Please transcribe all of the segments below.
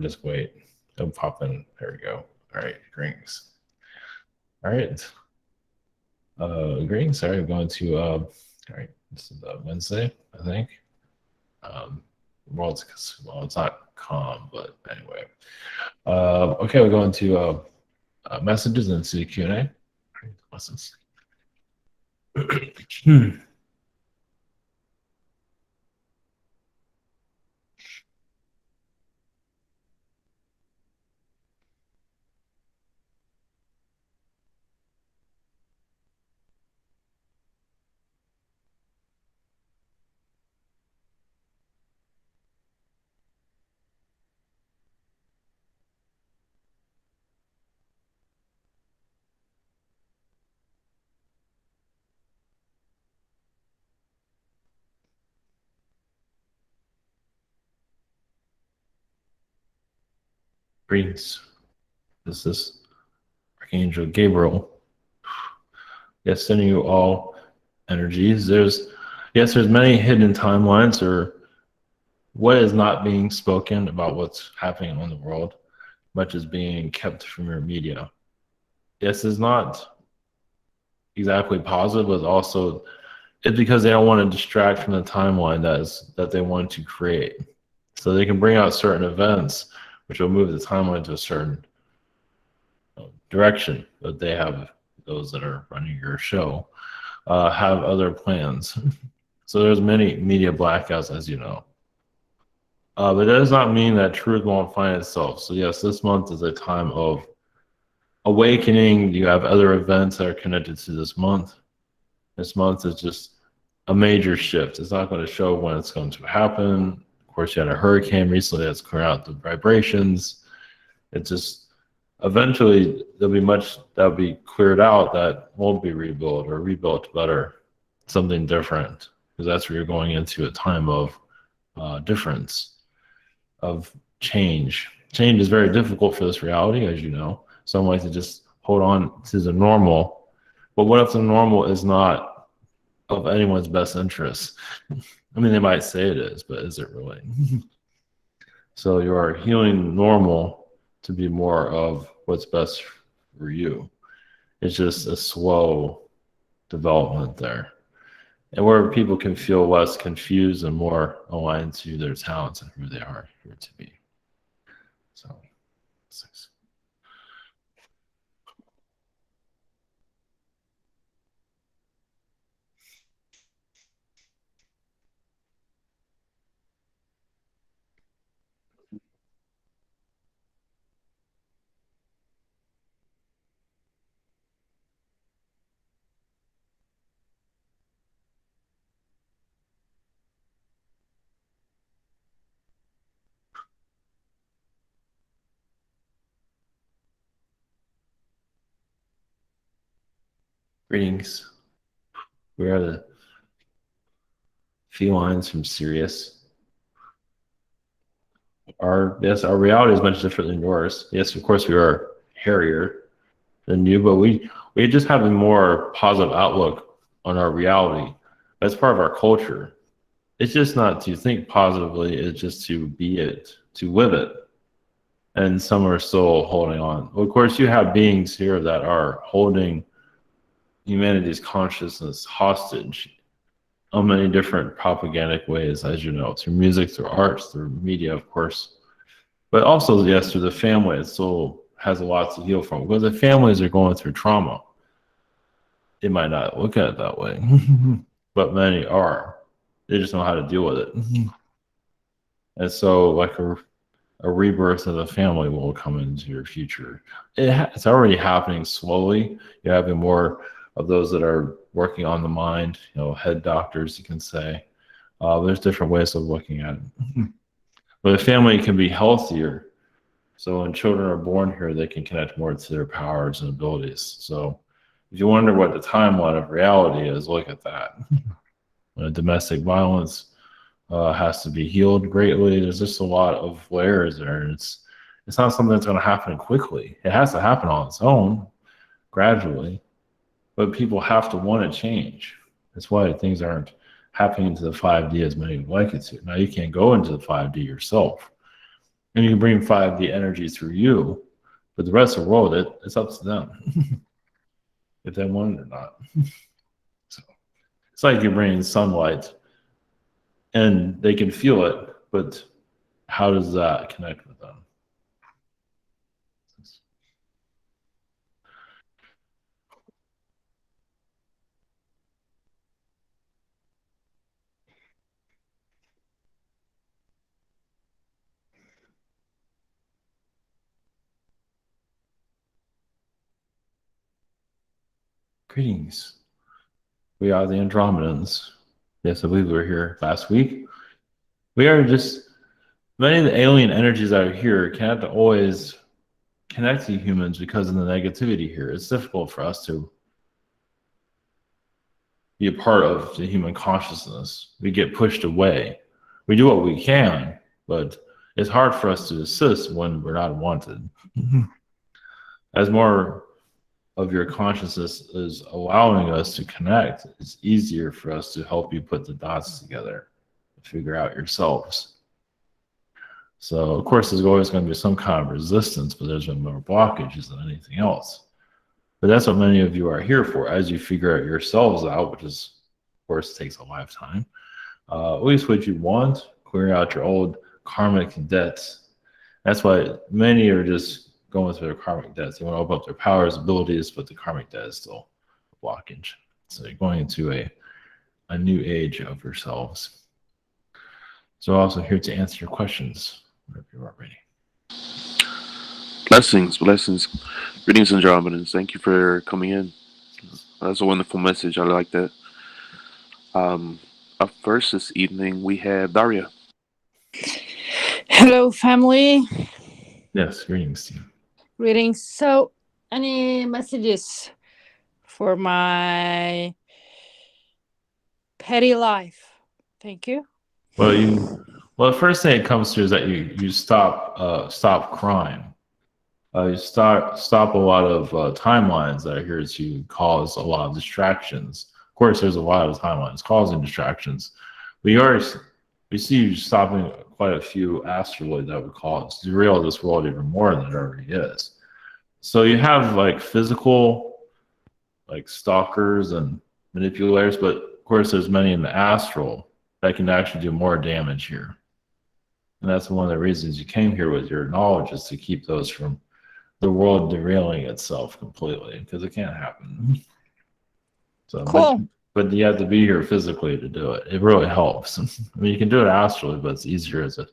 Just wait. It'll pop in. There we go. All right, greetings. All right. Greetings. Sorry, I'm going to all right, this is Wednesday, I think. World's well, it's not calm, but anyway. Okay, we're going to messages and see Q&A. Lessons. Greetings. This is Archangel Gabriel. Yes, sending you all energies. There's many hidden timelines or what is not being spoken about what's happening in the world, much is being kept from your media. Yes, it's not exactly positive, but also it's because they don't want to distract from the timeline that they want to create. So they can bring out certain events which will move the timeline to a certain direction, but they have those that are running your show have other plans. So there's many media blackouts, as you know. But that does not mean that truth won't find itself. So yes, this month is a time of awakening. You have other events that are connected to this month. This month is just a major shift. It's not going to show when it's going to happen. Of course, you had a hurricane recently that's clearing out the vibrations. It's just eventually there'll be much that'll be cleared out that won't be rebuilt or rebuilt better, something different, because that's where you're going into a time of difference, of change. Change is very difficult for this reality, as you know. Some like to just hold on to the normal, but what if the normal is not of anyone's best interest? I mean, they might say it is, but is it really? So you are healing normal to be more of what's best for you. It's just a slow development there. And where people can feel less confused and more aligned to their talents and who they are here to be. So, 6. Greetings. We are the Felines from Sirius. Our reality is much different than yours. Yes, of course we are hairier than you, but we just have a more positive outlook on our reality. That's part of our culture. It's just not to think positively, it's just to be it, to live it. And some are still holding on. Well, of course, you have beings here that are holding humanity's consciousness hostage on many different propagandic ways, as you know, through music, through arts, through media, of course. But also, yes, through the family, it still has a lot to heal from. Because the families are going through trauma. They might not look at it that way, but many are. They just know how to deal with it. And so, like a rebirth of the family will come into your future. It's already happening slowly. You're having more of those that are working on the mind, head doctors, you can say. There's different ways of looking at it. But the family can be healthier. So when children are born here, they can connect more to their powers and abilities. So if you wonder what the timeline of reality is, look at that. Domestic violence has to be healed greatly. There's just a lot of layers there. And it's not something that's going to happen quickly. It has to happen on its own, gradually. But people have to want to change. That's why things aren't happening into the 5D as many would like it to. Now, you can't go into the 5D yourself. And you can bring 5D energy through you, but the rest of the world, it's up to them if they want it or not. So it's like you're bringing sunlight and they can feel it, but how does that connect with them? Greetings. We are the Andromedans. Yes, I believe we were here last week. We are just many of the alien energies that are here cannot always connect to humans because of the negativity here. It's difficult for us to be a part of the human consciousness. We get pushed away. We do what we can, but it's hard for us to assist when we're not wanted. As more of your consciousness is allowing us to connect, it's easier for us to help you put the dots together, figure out yourselves. So, of course, there's always going to be some kind of resistance, but there's been more blockages than anything else. But that's what many of you are here for, as you figure out yourselves out, which is, of course, takes a lifetime. At least what you want, clear out your old karmic debts. That's why many are just going through their karmic debts. They want to open up their powers, abilities, but the karmic debt is still a blockage. So you're going into a new age of yourselves. So I'm also here to answer your questions whenever you are ready. Blessings. Greetings, Andromedans. Thank you for coming in. That's a wonderful message. I like that. Up first this evening, we have Daria. Hello, family. Yes, greetings to you. Greetings. So, any messages for my petty life? Thank you. Well, the first thing it comes to is that you stop crime. You stop a lot of timelines that are here to cause a lot of distractions. Of course, there's a lot of timelines causing distractions. We see you stopping quite a few asteroids that would cause derail this world even more than it already is. So you have like physical, like stalkers and manipulators, but of course there's many in the astral that can actually do more damage here. And that's one of the reasons you came here with your knowledge, is to keep those from the world derailing itself completely, because it can't happen. So, Cool. but you have to be here physically to do it. It really helps. I mean, you can do it astrally, but it's easier because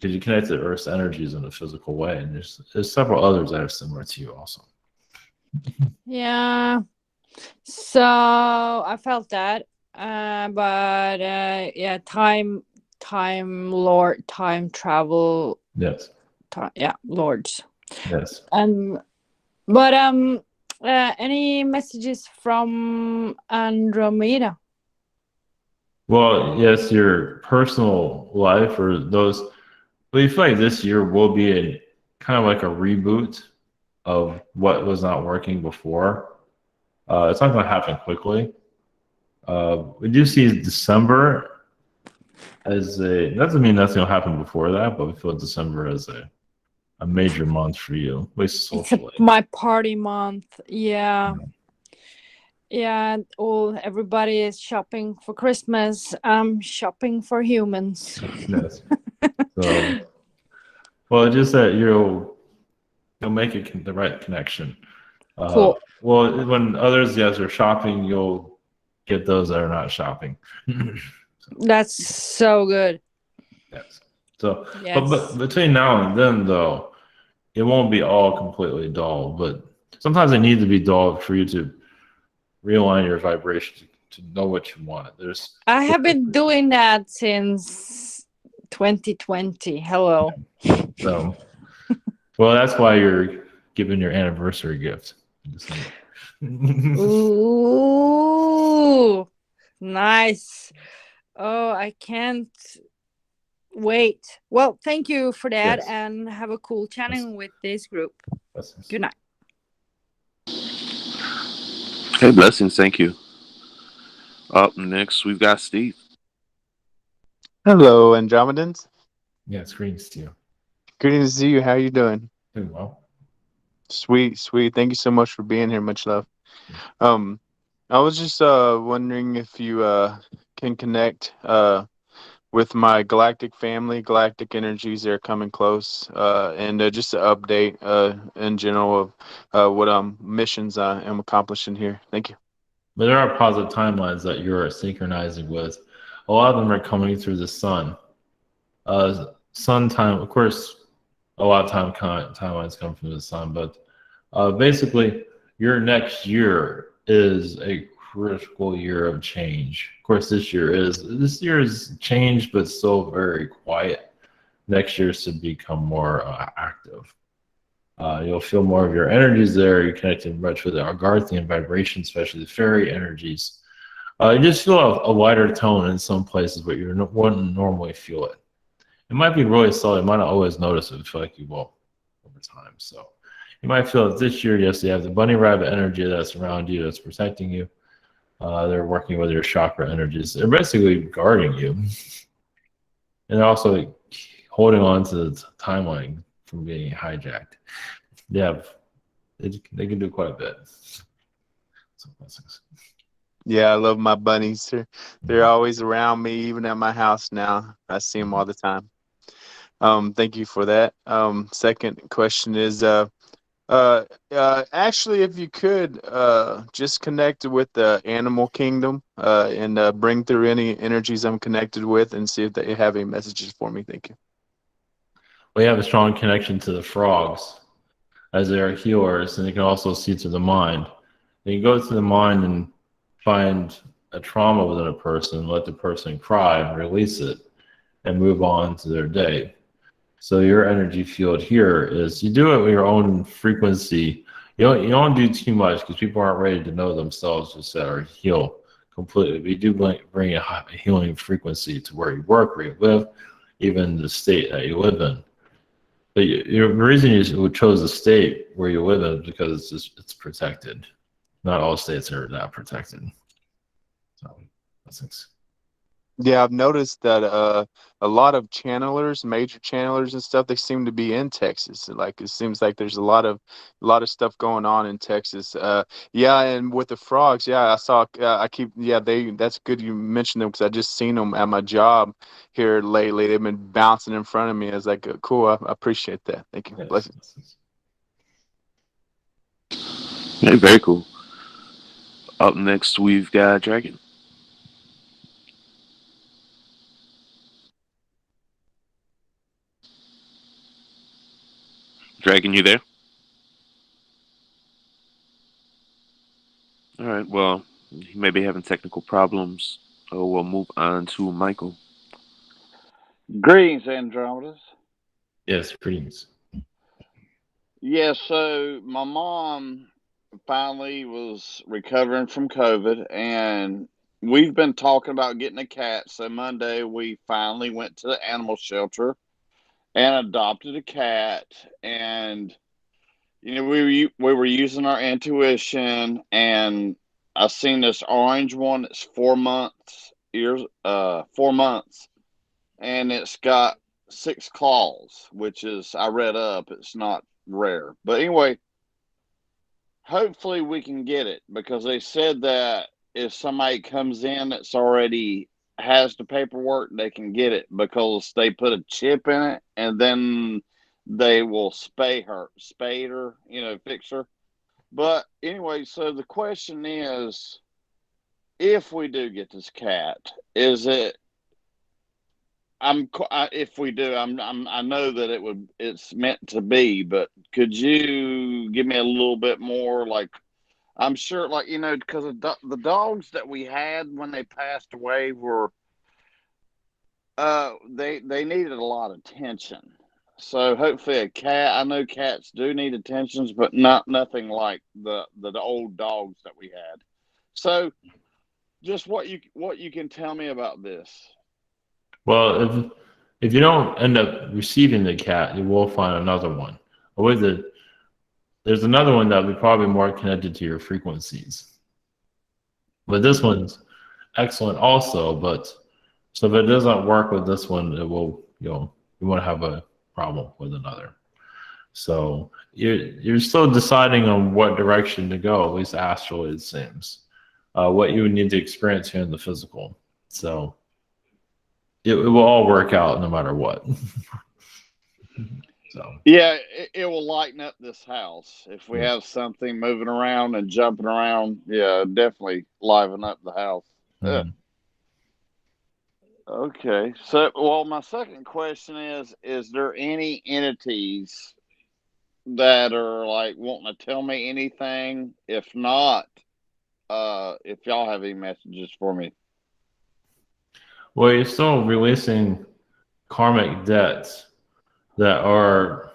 you connect to Earth's energies in a physical way, and there's several others that are similar to you also. Yeah. So I felt that, but yeah, time lord, time travel. Yes. Yeah, lords. Yes. But any messages from Andromeda? Well, yes, your personal life or those. But you feel like this year will be a kind of like a reboot of what was not working before. It's not going to happen quickly. We do see December as a. That doesn't mean nothing will happen before that, but we feel December as a major month for you, at least socially. It's my party month. Yeah. Yeah, everybody is shopping for Christmas. I'm shopping for humans. Yes. So, well, just that you'll make it the right connection. Cool. Well, when others, yes, are shopping, you'll get those that are not shopping. That's so good. Yes. So, yes. but between now and then, though, it won't be all completely dull. But sometimes it needs to be dull for you to realign your vibration to know what you want. I have been doing that since 2020. Hello. So, well, that's why you're giving your anniversary gift. Ooh, nice. Oh, I can't wait. Well, thank you for that, yes. and have a cool chatting with this group. Yes. Good night. Hey, blessings. Thank you. Up next, we've got Steve. Hello, Andromedans. Yeah, greetings to you. Greetings to you. How you doing? Doing well. Sweet, sweet. Thank you so much for being here. Much love. Um, I was just wondering if you can connect with my galactic family, galactic energies. They're coming close, and just an update in general of what missions I am accomplishing here. Thank you. But there are positive timelines that you're synchronizing with. A lot of them are coming through the sun. Sun time, of course, a lot of timelines come from the sun, but basically, your next year is a critical year of change. Of course, this year is change, but still very quiet. Next year should become more active. You'll feel more of your energies there. You're connected much with the Argarthian vibration, especially the fairy energies. You just feel a lighter tone in some places, but you wouldn't normally feel it. It might be really subtle. You might not always notice it. Feel like you will over time. So you might feel that this year, yes, you have the bunny rabbit energy that's around you, that's protecting you. They're working with your chakra energies. They're basically guarding you. And they're also holding on to the timeline from being hijacked. They can do quite a bit. So blessings. Yeah, I love my bunnies. They're always around me, even at my house now. I see them all the time. Thank you for that. Second question is, actually, if you could, just connect with the animal kingdom, and bring through any energies I'm connected with, and see if they have any messages for me. Thank you. We have a strong connection to the frogs as they are healers, and they can also see to the mind. They can go to the mind and find a trauma within a person, let the person cry, release it, and move on to their day. So your energy field here is you do it with your own frequency. You don't do too much because people aren't ready to know themselves just or heal completely. But you do bring a healing frequency to where you work, where you live, even the state that you live in. But the reason you chose the state where you live in is because it's protected. Not all states are that protected. So that's Yeah, I've noticed that a lot of channelers, major channelers and stuff, they seem to be in Texas. Like it seems like there's a lot of stuff going on in Texas. Yeah, and with the frogs, yeah, I saw. I keep. Yeah, That's good you mentioned them because I just seen them at my job here lately. They've been bouncing in front of me. I was like, cool. I appreciate that. Thank you. yes. Blessings. Yeah, very cool. Up next, we've got Dragon. Dragon, you there? All right. Well, he may be having technical problems. So we'll move on to Michael. Greetings, Andromedas. Yes, greetings. Yeah, so my mom finally was recovering from COVID, and we've been talking about getting a cat. So Monday, we finally went to the animal shelter and adopted a cat. And we were using our intuition, and I seen this orange one. It's 4 months, and it's got 6 claws, which is, I read up, it's not rare. But anyway, hopefully we can get it because they said that if somebody comes in that's already has the paperwork, they can get it because they put a chip in it and then they will spay her, fix her. But anyway, so the question is, if we do get this cat, is it if we do, I know that it's meant to be, but could you give me a little bit more? Like, I'm sure, like, because the dogs that we had when they passed away were, they needed a lot of attention. So hopefully a cat. I know cats do need attentions, but nothing like the old dogs that we had. So, just what you can tell me about this. Well, if you don't end up receiving the cat, you will find another one. Or with it, there's another one that will be probably more connected to your frequencies. But this one's excellent also. But so if it doesn't work with this one, it will you won't have a problem with another. So you're still deciding on what direction to go, at least astrally it seems. What you would need to experience here in the physical. So it will all work out no matter what. So Yeah, it will lighten up this house if we have something moving around and jumping around. Yeah, definitely liven up the house. mhm. Okay, so well, my second question is there any entities that are like wanting to tell me anything? If not, if y'all have any messages for me. Well, you're still releasing karmic debts that are.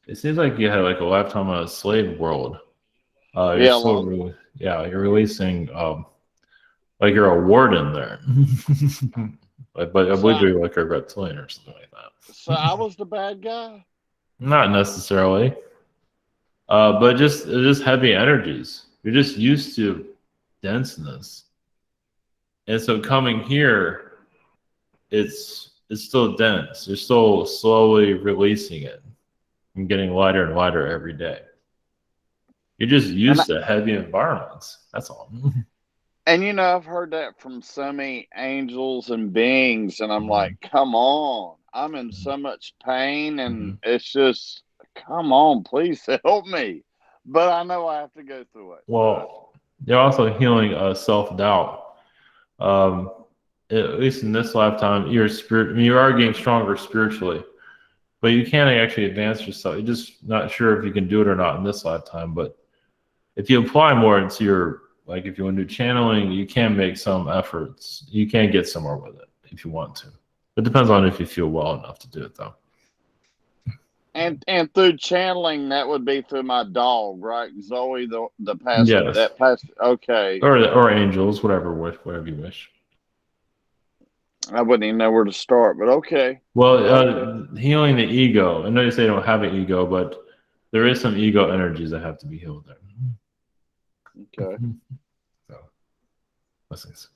It seems like you had like a lifetime on a slave world. You're Yeah, still, you're releasing. Like you're a warden there. But I believe you're like a reptilian or something like that. so I was the bad guy. Not necessarily. But just heavy energies. You're just used to denseness. And so coming here, it's still dense. You're still slowly releasing it and getting lighter and lighter every day. You're just used to heavy environments. That's all. And I've heard that from so many angels and beings, and I'm like, come on, I'm in so much pain, and it's just, come on, please help me. But I know I have to go through it. Well, you're also healing self-doubt. At least in this lifetime, you are getting stronger spiritually, but you can't actually advance yourself. You're just not sure if you can do it or not in this lifetime. But if you apply more into your, like if you want to do channeling, you can make some efforts. You can get somewhere with it if you want to. It depends on if you feel well enough to do it, though. And through channeling, that would be through my dog, right? Zoe, the past, Yes. that past, okay. Or angels, whatever you wish. I wouldn't even know where to start, but okay. Well, healing the ego. I know you say you don't have an ego, but there is some ego energies that have to be healed there. Okay. So, blessings.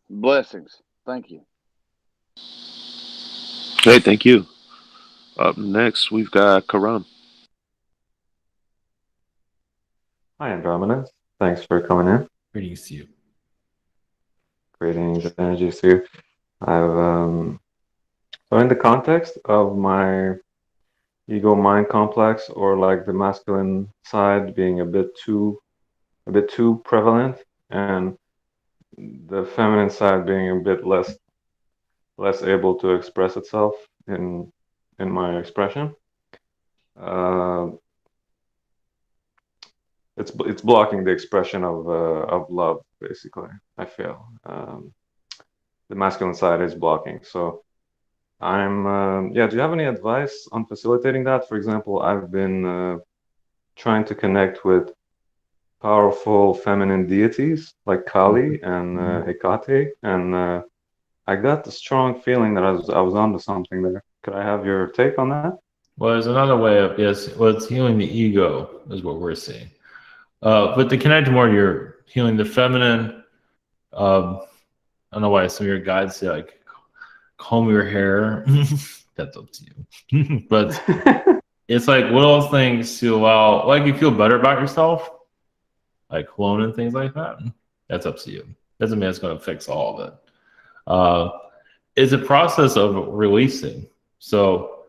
Blessings. Thank you. Okay, thank you. Up next, we've got Karam. Hi, Andromeda. Thanks for coming in. Greetings to you. Greetings and energies to you. So in the context of my ego mind complex, or like the masculine side being a bit too prevalent, and the feminine side being a bit less able to express itself in my expression, it's blocking the expression of love, basically. I feel the masculine side is blocking. So I'm do you have any advice on facilitating that? For example, I've been trying to connect with powerful feminine deities like Kali and Hecate, and I got the strong feeling that I was onto something there. Could I have your take on that? Well, there's another way of it's healing the ego is what we're seeing. But to connect more, you're healing the feminine. I don't know why some of your guides say like comb your hair. That's up to you. But it's like little things to allow, like you feel better about yourself, like cologne and things like that. That's up to you. Doesn't mean it's going to fix all of it. It's a process of releasing. So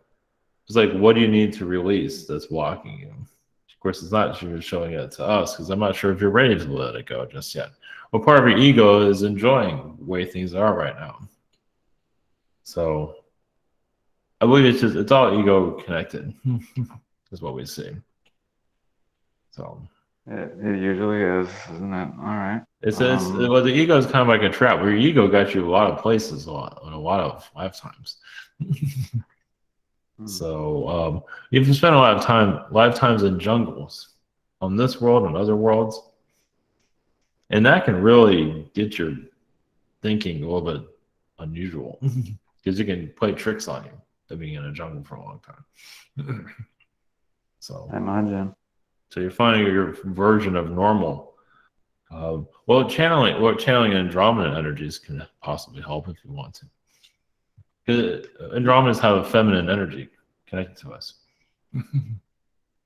it's like, what do you need to release that's blocking you? Of course, it's not you're showing it to us because I'm not sure if you're ready to let it go just yet. Well, part of your ego is enjoying the way things are right now. So I believe it's all ego connected is what we see. So it usually is, isn't it? All right. Well, the ego is kind of like a trap where your ego got you a lot of places in a lot of lifetimes. So if you spend a lot of lifetimes in jungles on this world and other worlds, and that can really get your thinking a little bit unusual because you can play tricks on you of being in a jungle for a long time. So I imagine. So you're finding your version of normal. Channeling Andromedan energies can possibly help if you want to. Because Andromedans have a feminine energy connecting to us.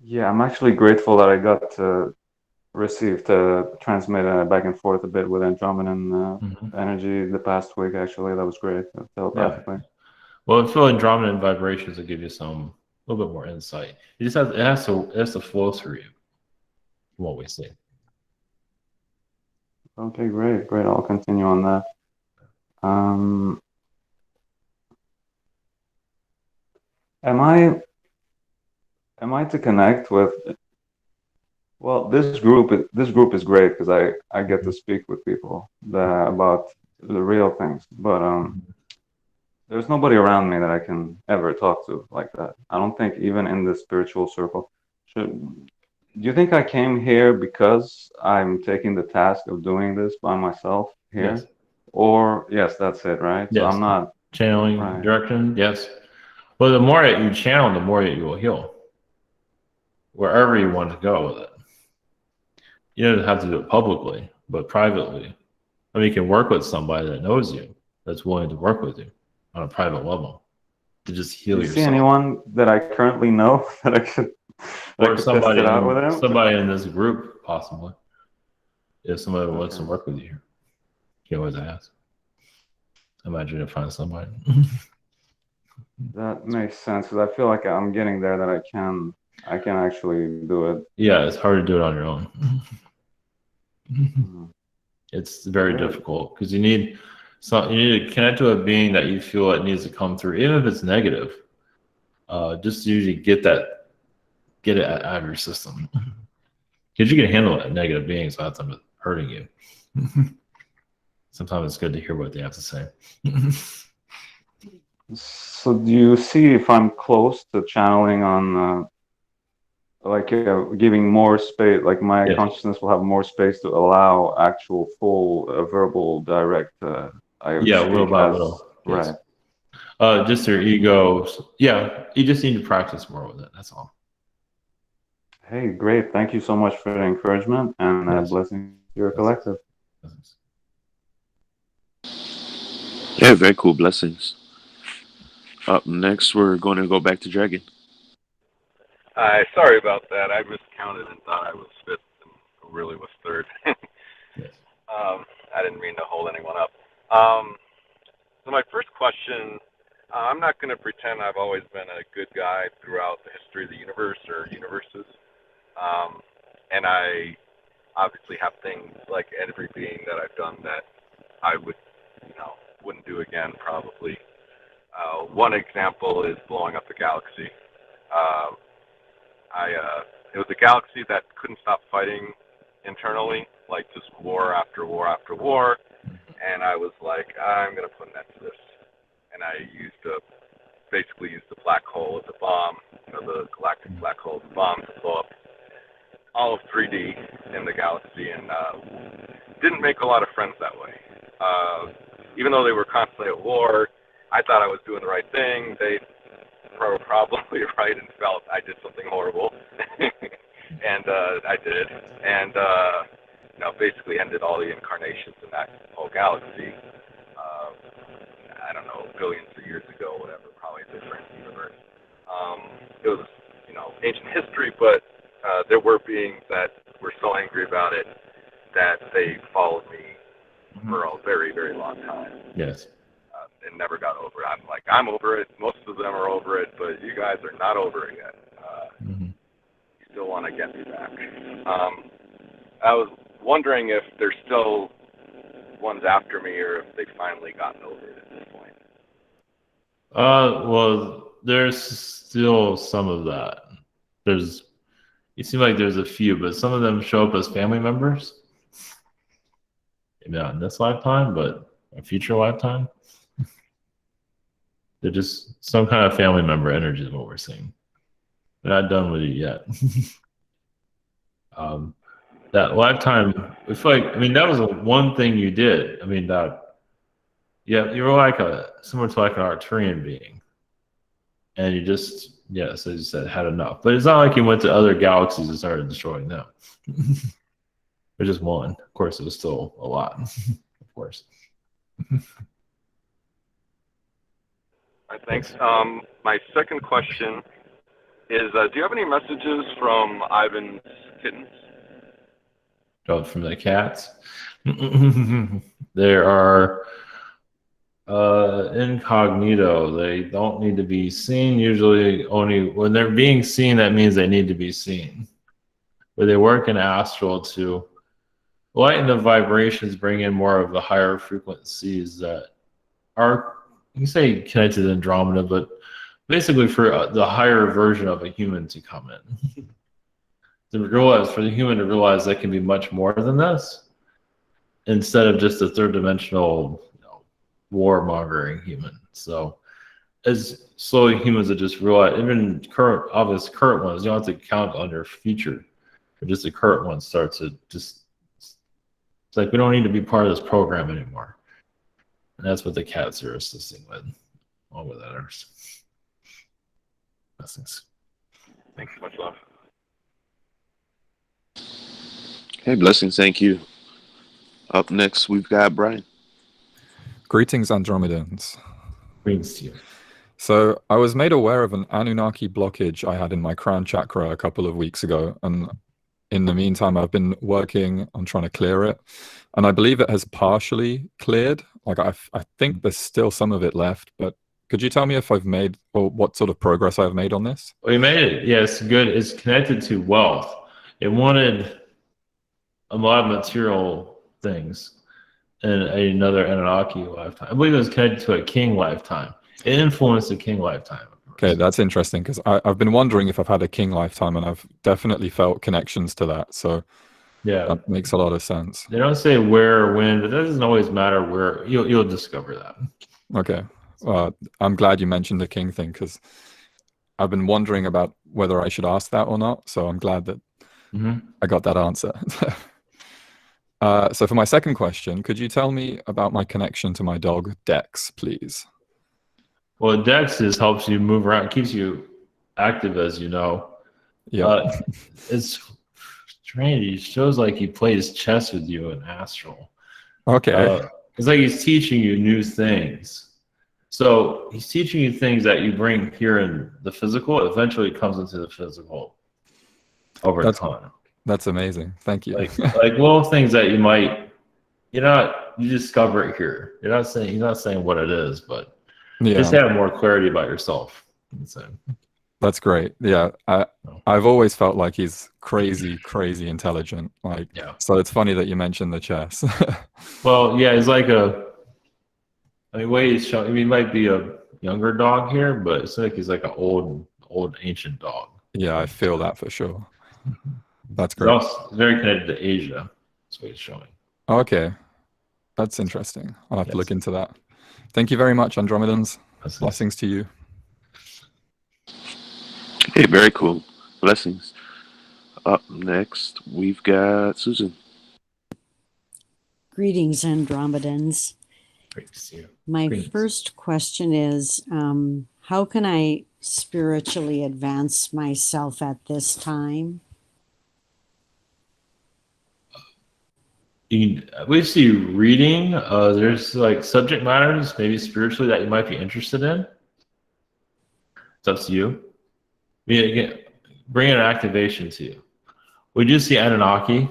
Yeah, I'm actually grateful that I got to receive to transmit back and forth a bit with Andromedan energy the past week. Actually, that was great telepathically. Yeah. Well, I feel Andromedan vibrations will give you some a little bit more insight. It has to flow through you. From what we see. Okay, great. I'll continue on that. Am I to connect with? Well, this group is great because I get to speak with people about the real things, but there's nobody around me that I can ever talk to like that. I don't think even in the spiritual circle. Do you think I came here because I'm taking the task of doing this by myself here? Yes. Or yes, that's it, right? Yes. So I'm not channeling direction. Yes. Well, the more that you channel, the more that you will heal. Wherever you want to go with it. You don't have to do it publicly, but privately. I mean, you can work with somebody that knows you, that's willing to work with you on a private level to just heal yourself. See anyone that I currently know that I could, or somebody, test it out with them? Somebody in this group, possibly. If somebody wants to work with you, you can always ask. Imagine to find somebody. That makes sense because I feel like I'm getting there that I can actually do it. Yeah, it's hard to do it on your own. It's very difficult because you need to connect to a being that you feel it needs to come through, even if it's negative. Just to usually get it out of your system because you can handle it, negative beings without them hurting you. Sometimes it's good to hear what they have to say. So do you see if I'm close to channeling on giving more space, like my consciousness will have more space to allow actual full verbal direct little by little. Yes. Right. Just your ego. Yeah, you just need to practice more with it. That's all. Hey, great. Thank you so much for the encouragement and blessings to your collective. Yeah, very cool. Blessings. Up next, we're going to go back to Dragon. Sorry about that. I miscounted and thought I was fifth and really was third. I didn't mean to hold anyone up. So my first question, I'm not going to pretend I've always been a good guy throughout the history of the universe or universes. And I obviously have things like every being that I've done that I wouldn't do again probably. One example is blowing up the galaxy. It was a galaxy that couldn't stop fighting internally, like just war after war after war. And I was like, I'm going to put an end to this. And I basically used the black hole as a bomb, the galactic black hole as a bomb to blow up all of 3D in the galaxy, and didn't make a lot of friends that way. Even though they were constantly at war, I thought I was doing the right thing. They were probably right and felt I did something horrible. And I did. And basically ended all the incarnations in that whole galaxy. I don't know, billions of years ago, whatever, probably a different universe. It was, ancient history, but there were beings that were so angry about it that they followed me for a very, very long time. Yes. And never got over it. I'm like, I'm over it. Most of them are over it, but you guys are not over it yet. You still want to get me back. I was wondering if there's still ones after me or if they've finally gotten over it at this point. Well, there's still some of that. It seems like there's a few, but some of them show up as family members. Maybe not in this lifetime, but a future lifetime. They're just some kind of family member energy is what we're seeing. We're not done with it yet. That lifetime, it's like, that was one thing you did. You were like similar to like an Arcturian being. And you just, as you said, had enough. But it's not like you went to other galaxies and started destroying them. There's just one. Of course, it was still a lot. Of course. Thanks. My second question is do you have any messages from Ivan's kittens? Oh, from the cats. There are incognito. They don't need to be seen. Usually, only when they're being seen, that means they need to be seen. But they work in astral to lighten the vibrations, bring in more of the higher frequencies that are, you can say, connected to Andromeda, but basically for the higher version of a human to come in. To realize, for the human to realize they can be much more than this, instead of just a third dimensional, warmongering human. So as slowly humans that just realize, even current ones, you don't have to count on their future, but just the current ones start to just, it's like we don't need to be part of this program anymore. And that's what the cats are assisting with, along with others. Blessings. Thanks. Much love. Hey, blessings. Thank you. Up next, we've got Brian. Greetings, Andromedans. Brings to you. So I was made aware of an Anunnaki blockage I had in my crown chakra a couple of weeks ago, and in the meantime, I've been working on trying to clear it, and I believe it has partially cleared. Like I think there's still some of it left, but could you tell me if I've made, or what sort of progress I've made on this? Well, you made it. Yes, good. It's connected to wealth. It wanted a lot of material things in another Anunnaki lifetime. I believe it was connected to a king lifetime. It influenced a king lifetime. Okay, that's interesting, because I've been wondering if I've had a king lifetime, and I've definitely felt connections to that. So Yeah, that makes a lot of sense. they don't say where or when, but that doesn't always matter where. You'll discover that. Okay. I'm glad you mentioned the king thing, because I've been wondering about whether I should ask that or not. So I'm glad that I got that answer. So for my second question, could you tell me about my connection to my dog, Dex, please? Well, Dex helps you move around, keeps you active, as you know. Yeah. It's strange. It shows like he plays chess with you in astral. Okay. It's like he's teaching you new things. So he's teaching you things that you bring here in the physical. Eventually, it comes into the physical over time. That's amazing. Thank you. Like little things that you discover it here. You're not saying what it is, but just have more clarity about yourself. That's great. Yeah, I've always felt like he's crazy intelligent. So it's funny that you mentioned the chess. Well, yeah, he's like way he's showing. He might be a younger dog here, but it's like he's like an old ancient dog. Yeah, I feel that for sure. That's He's great. also very connected to Asia. That's what he's showing. Okay, that's interesting. I'll have to look into that. Thank you very much, Andromedans. Blessings to you. Hey, very cool. Blessings. Up next, we've got Susan. Greetings, Andromedans. Great to see you. My first question is, how can I spiritually advance myself at this time? We see reading. There's like subject matters, maybe spiritually, that you might be interested in. It's up to you. Bring an activation to you. We do see Anunnaki.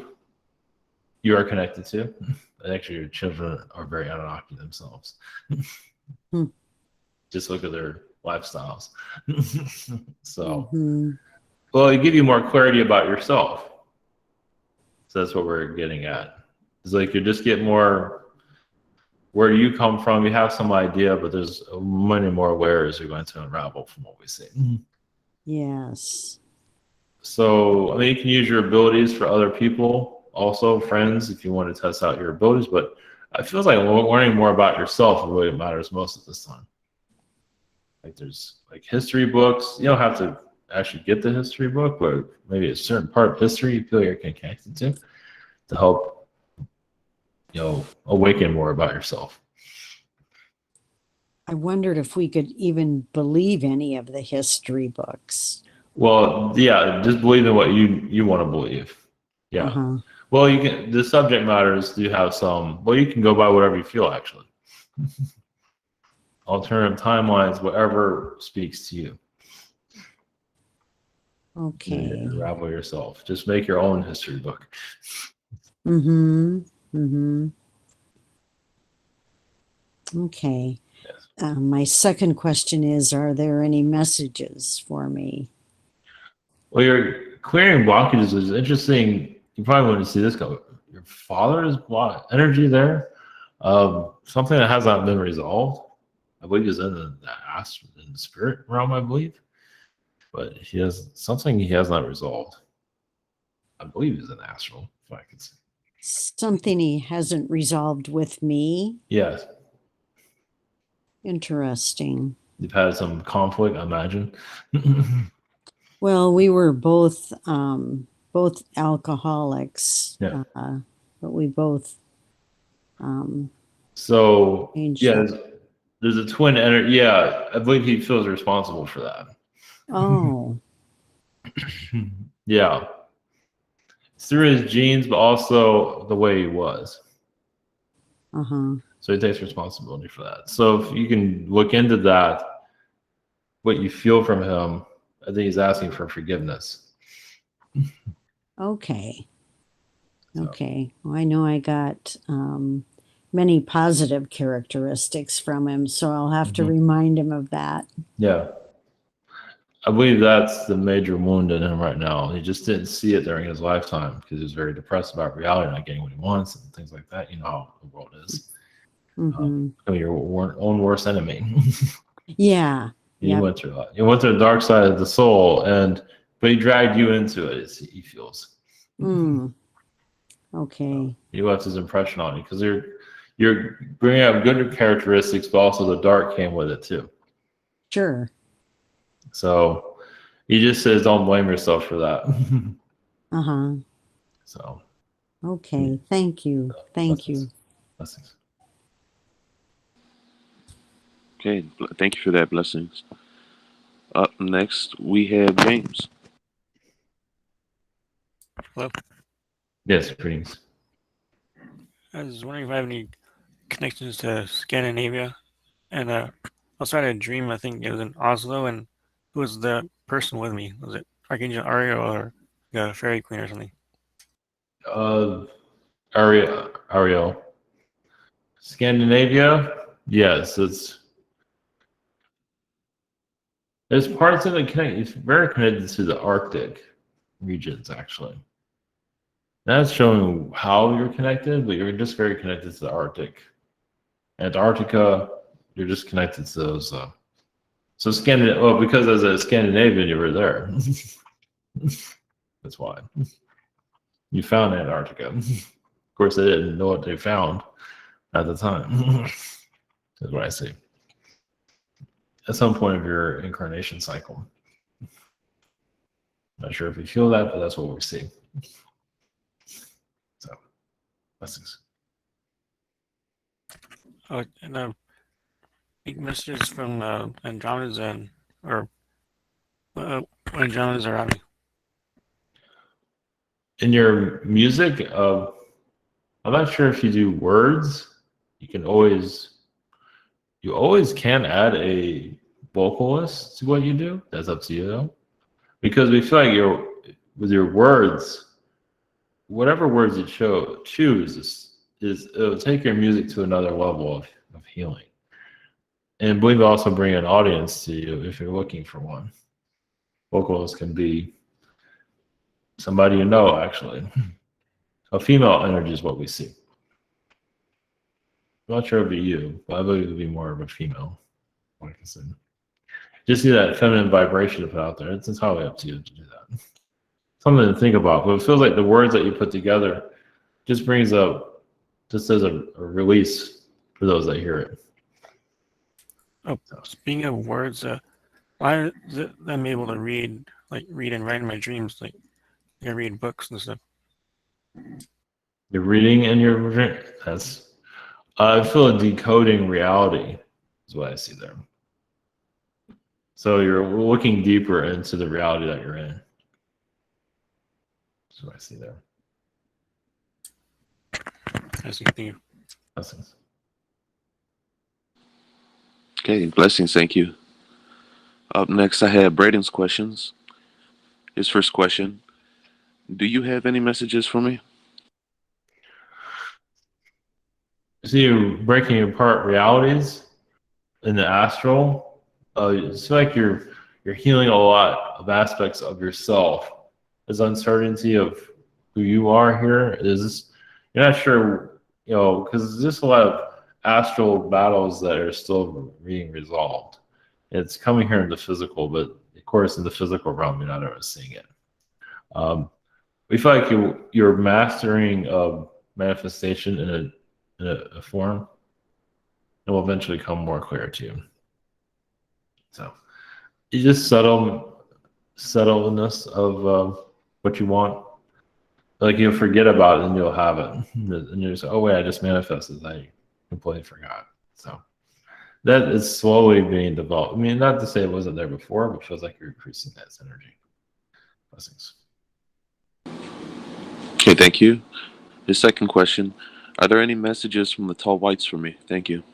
You are connected to. Actually, your children are very Anunnaki themselves. Just look at their lifestyles. So, well, it give you more clarity about yourself. So that's what we're getting at. It's like you just get more, where do you come from? You have some idea, but there's many more layers you're going to unravel from what we see. Yes. So, I mean, you can use your abilities for other people, also friends, if you want to test out your abilities, but it feels like learning more about yourself really matters most at this time. Like there's like history books. You don't have to actually get the history book, but maybe a certain part of history you feel you're connected to help awaken more about yourself. I wondered if we could even believe any of the history books. Well, yeah, just believe in what you want to believe. Yeah. Well, you can. The subject matters do have some. Well, you can go by whatever you feel, actually. Alternative timelines, whatever speaks to you. Okay. Unravel yourself. Just make your own history book. Mm-hmm. Mm-hmm. Okay. Yes. My second question is, are there any messages for me? Well, your clearing blockages is interesting. You probably want to see this go. Your father's energy there, something that has not been resolved. I believe is in the in the spirit realm, I believe. But he has something he has not resolved. I believe he's an astral, if I could say. Something he hasn't resolved with me? Yes. Interesting. You've had some conflict, I imagine. Well, we were both alcoholics, Yeah. but we both So changed yeah, that. there's a twin energy. Yeah, I believe he feels responsible for that. Oh, Yeah. It's through his genes, but also the way he was. uh-huh. So he takes responsibility for that. So if you can look into that, what you feel from him, I think he's asking for forgiveness. Okay. So. Okay. Well, I know I got many positive characteristics from him, so I'll have to remind him of that. Yeah. I believe that's the major wound in him right now. He just didn't see it during his lifetime because he was very depressed about reality, not getting what he wants and things like that. You know how the world is. Becoming your own worst enemy. Yeah. You went through that. You went to the dark side of the soul, but he dragged you into it. He feels. Okay. He left his impression on you because you're bringing up good characteristics, but also the dark came with it too. Sure. So he just says, don't blame yourself for that. Uh-huh. So. Okay. Thank you. Thank you. Blessings. Okay, thank you for that. Blessings. Up next, we have James. Hello. Yes, greetings. I was wondering if I have any connections to Scandinavia. And I was trying to dream, I think it was in Oslo, and who was the person with me? Was it Archangel Ariel or the Fairy Queen or something? Ariel. Scandinavia, yes, there's parts of it connected. It's very connected to the Arctic regions, actually. That's showing how you're connected, but you're just very connected to the Arctic. Antarctica, you're just connected to those. So because as a Scandinavian, you were there. That's why. You found Antarctica. Of course, they didn't know what they found at the time. That's what I see. At some point of your incarnation cycle. Not sure if you feel that, but that's what we see. So, blessings. Oh, and big messages from Andromeda or Andromeda's around me. In your music, I'm not sure if you do words. You always can add a vocalist to what you do. That's up to you though. Because we feel like with your words, whatever words you choose it'll take your music to another level of healing. And I believe also bring an audience to you if you're looking for one. Vocalists can be somebody you know, actually. A female energy is what we see. I'm not sure it'd be you, but I believe it would be more of a female. Like I said. Just see that feminine vibration to put out there. It's entirely up to you to do that. Something to think about. But it feels like the words that you put together just brings up, just as a release for those that hear it. Oh, speaking of words, why is it I'm able to read and write in my dreams? Like I read books and stuff. You're reading and I feel decoding reality is what I see there. So you're looking deeper into the reality that you're in. That's what I see there. I see. Thank you. Blessings. Okay, blessings. Thank you. Up next, I have Braden's questions. His first question: do you have any messages for me? See you breaking apart realities in the astral. It's like you're healing a lot of aspects of yourself. This uncertainty of who you are here is you're not sure, because there's just a lot of astral battles that are still being resolved. It's coming here in the physical, but of course in the physical realm you're not always seeing it. We feel like you're mastering manifestation in a form. It will eventually come more clear to you. So you just settleness of what you want. Like you'll forget about it and you'll have it. And you're just, oh wait, I just manifested. I completely forgot. So that is slowly being developed. I mean, not to say it wasn't there before, but it feels like you're increasing that energy. Blessings. Okay, thank you. His second question: are there any messages from the tall whites for me? Thank you.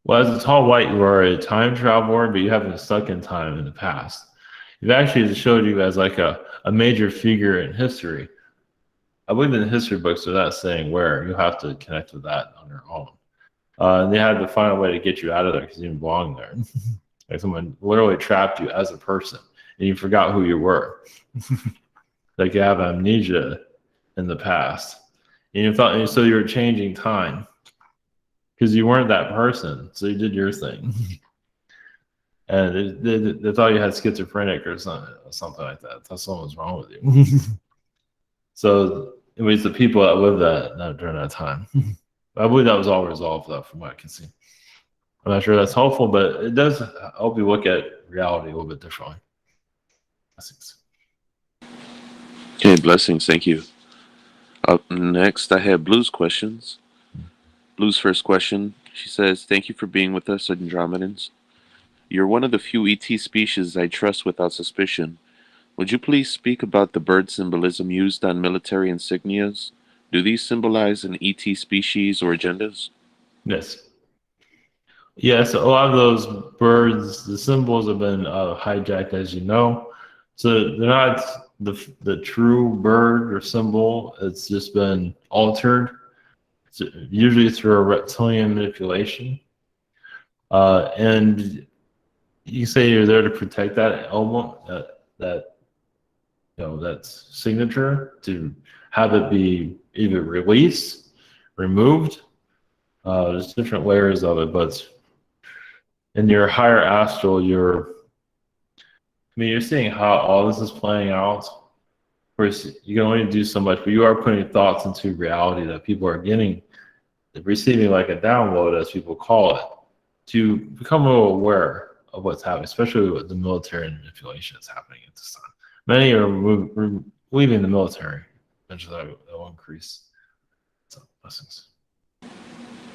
Well, as a tall white, you are a time traveler, but you haven't stuck in time in the past. You've actually showed you as like a major figure in history. I believe in the history books they're not saying where. You have to connect with that on your own. And they had to find a way to get you out of there because you didn't belong there. Like someone literally trapped you as a person and you forgot who you were. Like you have amnesia in the past. And you thought, and so you were changing time because you weren't that person. So you did your thing. And they thought you had schizophrenic or something like that. That's something was wrong with you. So it was the people that lived that during that time. I believe that was all resolved, though, from what I can see. I'm not sure that's helpful, but it does help you look at reality a little bit differently. Blessings. Okay, blessings. Thank you. Up next, I have Blue's questions. Blue's first question, she says, thank you for being with us, Andromedans. You're one of the few ET species I trust without suspicion. Would you please speak about the bird symbolism used on military insignias? Do these symbolize an ET species or agendas? Yes. Yes, a lot of those birds, the symbols have been hijacked, as you know. So they're not the true bird or symbol. It's just been altered, usually through a reptilian manipulation. And you say you're there to protect that element, that signature, to have it be either released, removed. There's different layers of it, but in your higher astral, you're seeing how all this is playing out. Of course, you can only do so much, but you are putting thoughts into reality that people are receiving like a download, as people call it, to become a little aware of what's happening, especially with the military manipulation that's happening at this time. Many are leaving the military. Eventually, that will increase. So, blessings.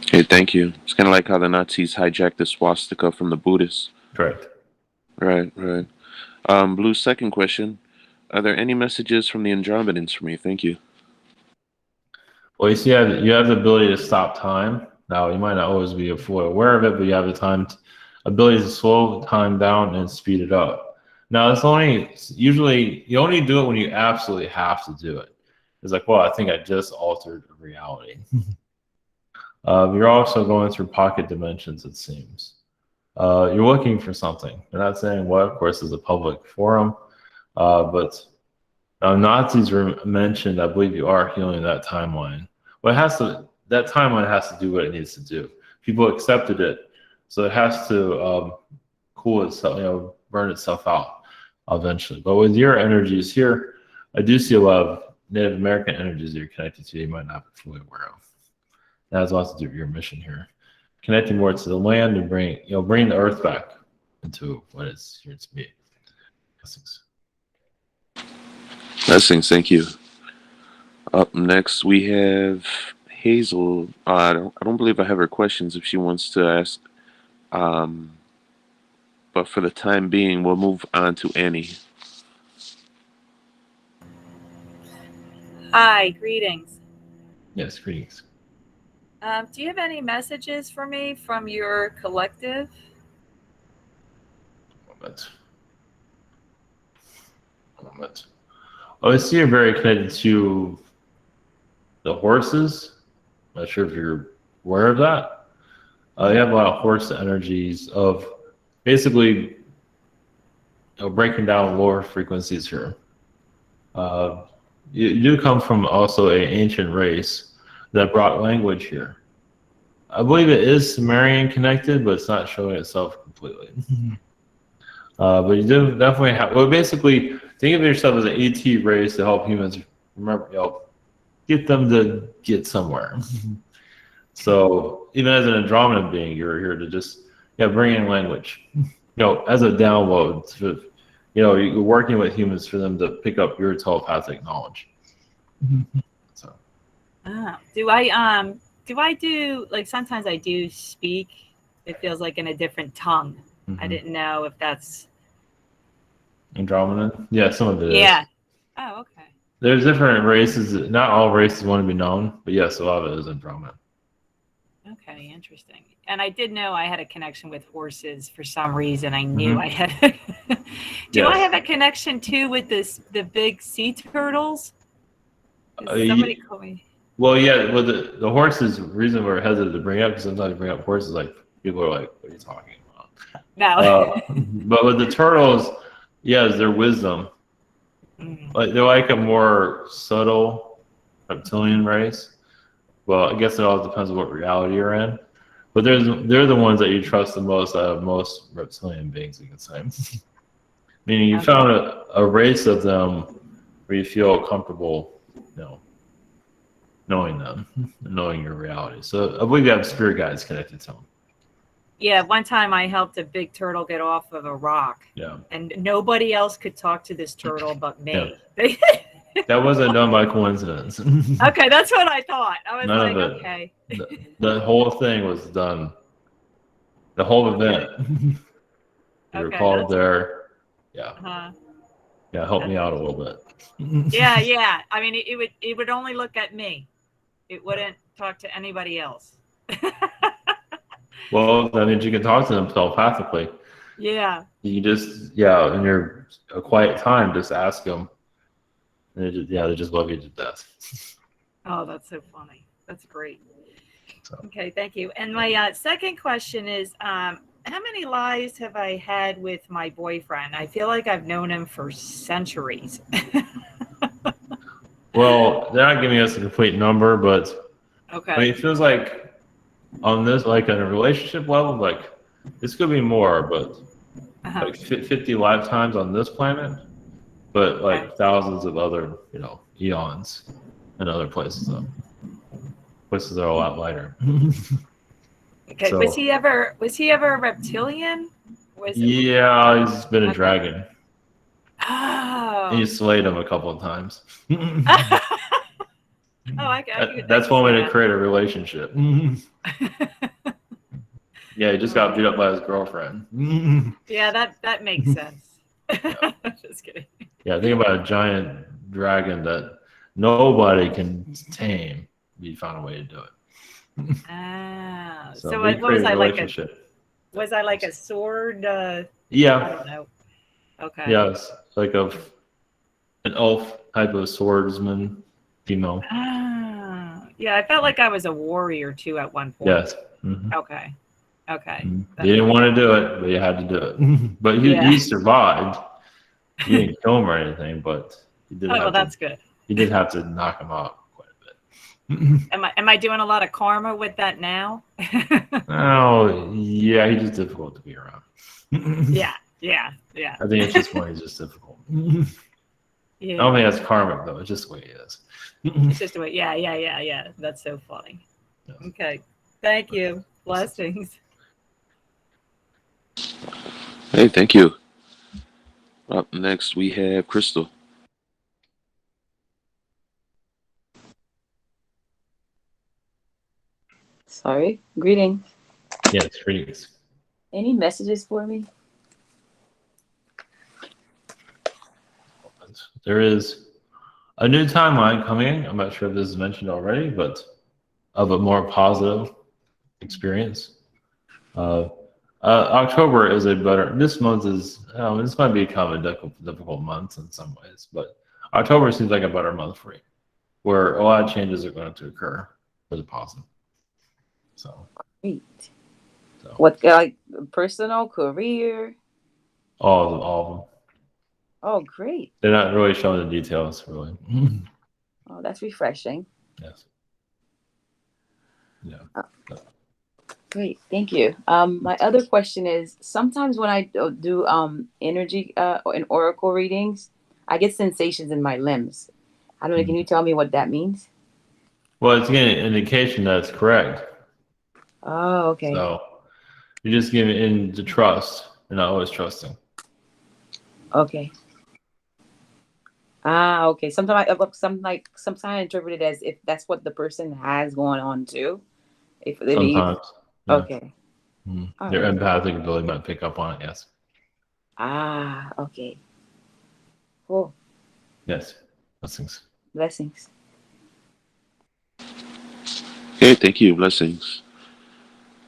Okay, thank you. It's kind of like how the Nazis hijacked the swastika from the Buddhists. Correct. Right. Blue's second question, are there any messages from the Andromedans for me? Thank you. Well, you see, you have the ability to stop time. Now, you might not always be fully aware of it, but you have the ability to slow time down and speed it up. Now, usually you only do it when you absolutely have to do it. It's like, well, I think I just altered reality. You're also going through pocket dimensions, it seems. You're looking for something. You're not saying what, of course, is a public forum, but Nazis were mentioned. I believe you are healing that timeline. That timeline has to do what it needs to do. People accepted it, so it has to cool itself, burn itself out eventually. But with your energies here, I do see a lot of Native American energies you're connected to. You might not be fully aware of. That has a lot to do with your mission here, connecting more to the land and bring the earth back into what it's here to be. Blessings. Blessings, thank you. Up next, we have Hazel. I don't believe I have her questions if she wants to ask. But for the time being, we'll move on to Annie. Hi, greetings. Yes, greetings. Do you have any messages for me from your collective? Moment. moment. I see you're very connected to the horses. I'm not sure if you're aware of that. You have a lot of horse energies of basically breaking down lower frequencies here. You do come from also an ancient race that brought language here. I believe it is Sumerian connected, but it's not showing itself completely. But you do definitely have, well, basically, think of yourself as an ET race to help humans remember, get them to get somewhere. So even as an Andromedan being, you're here to just bring in language. As a download, you're working with humans for them to pick up your telepathic knowledge. So. Do I do like sometimes I do speak? It feels like in a different tongue. I didn't know if that's Andromeda. Yeah, some of it is. Yeah. Oh, okay. There's different races. Not all races want to be known, but yes, a lot of it is Andromeda. Okay, interesting. And I did know I had a connection with horses for some reason. I knew I had. Do I have a connection too with the big sea turtles? Somebody call me. Well, yeah. Well, the horses. The reason we're hesitant to bring up because sometimes you bring up horses, like people are like, "What are you talking about?" No. But with the turtles, is their wisdom. Like they're like a more subtle reptilian race. Well, I guess it all depends on what reality you're in. But they're the ones that you trust the most out of most reptilian beings, you can say. Meaning you found a race of them where you feel comfortable, knowing them, knowing your reality. So I believe you have spirit guides connected to them. Yeah, one time I helped a big turtle get off of a rock. Yeah. And nobody else could talk to this turtle but me. Yeah. That wasn't done by coincidence. Okay, that's what I thought. I was None like, of it. okay. The whole thing was done. The whole event. You were called there. Yeah. Yeah, help me out a little bit. Yeah. I mean, it would only look at me. It wouldn't talk to anybody else. Well, that means you can talk to them telepathically. Yeah. You just, in your quiet time, just ask them. And they just love you to death. Oh, that's so funny. That's great. Okay, thank you. And my second question is, how many lives have I had with my boyfriend? I feel like I've known him for centuries. Well, they're not giving us a complete number, but I mean, it feels like on this, like on a relationship level, like this could be more, but like 50 lifetimes on this planet, but like thousands of other, eons in other places. Places are a lot lighter. Okay. So, was he ever a reptilian? He's been a dragon. Oh. You slayed him a couple of times. That's one way to create a relationship. Yeah, he just got beat up by his girlfriend. Yeah, that makes sense. Just kidding. Yeah, think about a giant dragon that nobody can tame. You found a way to do it. So what was I like? Was I like a sword? Yeah. I don't know. Okay. Yeah, it's like an elf type of swordsman, female. Yeah, I felt like I was a warrior too at one point. Yes. Okay. You didn't want to do it, but you had to do it. But he survived. You didn't kill him or anything, but you did. That's good. You did have to knock him out quite a bit. Am I doing a lot of karma with that now? Oh yeah, he's just difficult to be around. Yeah. I think it's just when he's just difficult. Yeah. I don't think that's karmic though. It's just the way he is. It's just the way. Yeah. That's so funny. Yes. Okay. Thank you. Blessings. Hey, thank you. Up next, we have Crystal. Sorry. Greetings. Yes, greetings. Any messages for me? There is a new timeline coming. I'm not sure if this is mentioned already, but of a more positive experience. I October is a better. This month is. This might be kind of a difficult month in some ways, but October seems like a better month for you, where a lot of changes are going to occur for the positive. So. Great. So. What, like personal, career? All of them. Oh, great. They're not really showing the details, really. Oh, that's refreshing. Yes. Yeah. Great, thank you. My other question is, sometimes when I do energy and oracle readings, I get sensations in my limbs. I don't know. Can you tell me what that means? Well, it's getting an indication that it's correct. Oh, okay. So you just give it in the trust, and not always trusting. Okay. Ah, okay. Sometimes I interpret it as if that's what the person has going on too. If they Sometimes. Yeah. Okay. Their empathic ability might pick up on it. Yes. Ah, okay. Cool. Yes. Blessings. Blessings. Okay, thank you. Blessings.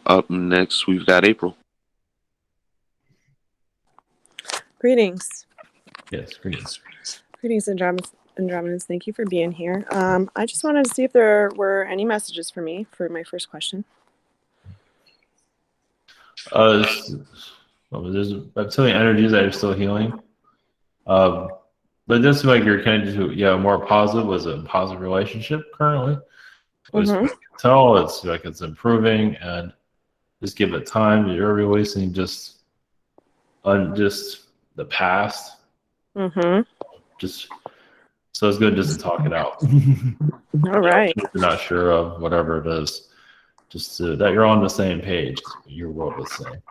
Up next, we've got April. Greetings. Yes, greetings. Greetings, Andromedans. Thank you for being here. I just wanted to see if there were any messages for me for my first question. There's reptilian energies that are still healing. But it does seem like you're connected to, more positive, was a positive relationship currently. Which you can tell it's like it's improving, and just give it time. You're releasing just the past. Just so it's good just to talk it out. All right. If you're not sure of whatever it is, just that you're on the same page. Your world is saying.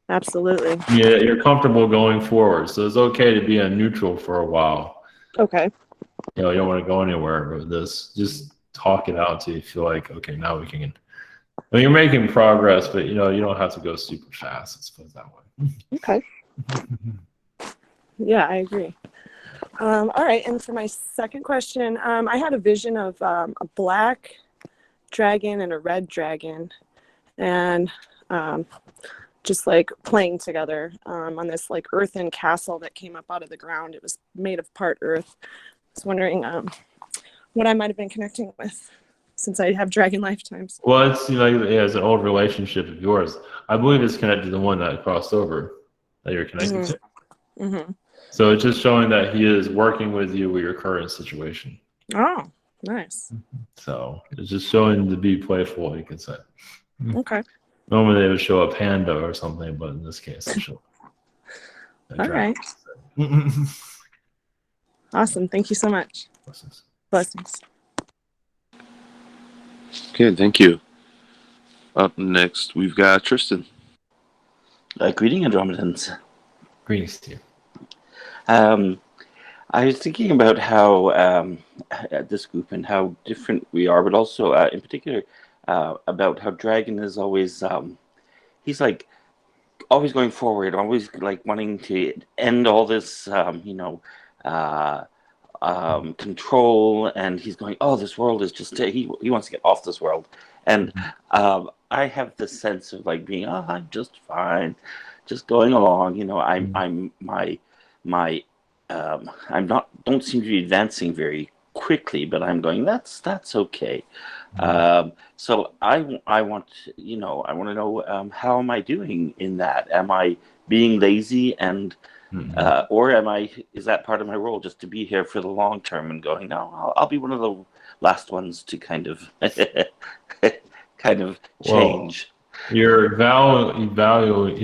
Absolutely. Yeah, you're comfortable going forward, so it's okay to be in neutral for a while. Okay. You don't want to go anywhere with this. Just talk it out till you feel like, okay, now we can. You're making progress, but you don't have to go super fast. Let's put it that way. Okay. Yeah, I agree. All right, and for my second question, I had a vision of a black dragon and a red dragon, and just like playing together on this like earthen castle that came up out of the ground. It was made of part earth. I was wondering what I might have been connecting with, since I have dragon lifetimes. Well, it's it's an old relationship of yours. I believe it's connected to the one that crossed over that you're connected to. So it's just showing that he is working with you with your current situation. Oh, nice. So it's just showing to be playful, you could say. Okay. Normally they would show a panda or something, but in this case, they show All right. Awesome. Thank you so much. Blessings. Blessings. Okay, thank you. Up next, we've got Tristan. Greeting, Andromedans. Greetings to you. I was thinking about how this group and how different we are, but also in particular about how Dragon is always he's like always going forward, always like wanting to end all this control, and he's going, oh, this world is just he wants to get off this world, and I have this sense of like being, oh, I'm just fine, just going along, don't seem to be advancing very quickly, but I'm going, that's okay. So I want to know how am I doing in that? Am I being lazy and or is that part of my role just to be here for the long term and going, no, I'll be one of the last ones to kind of change. Well, you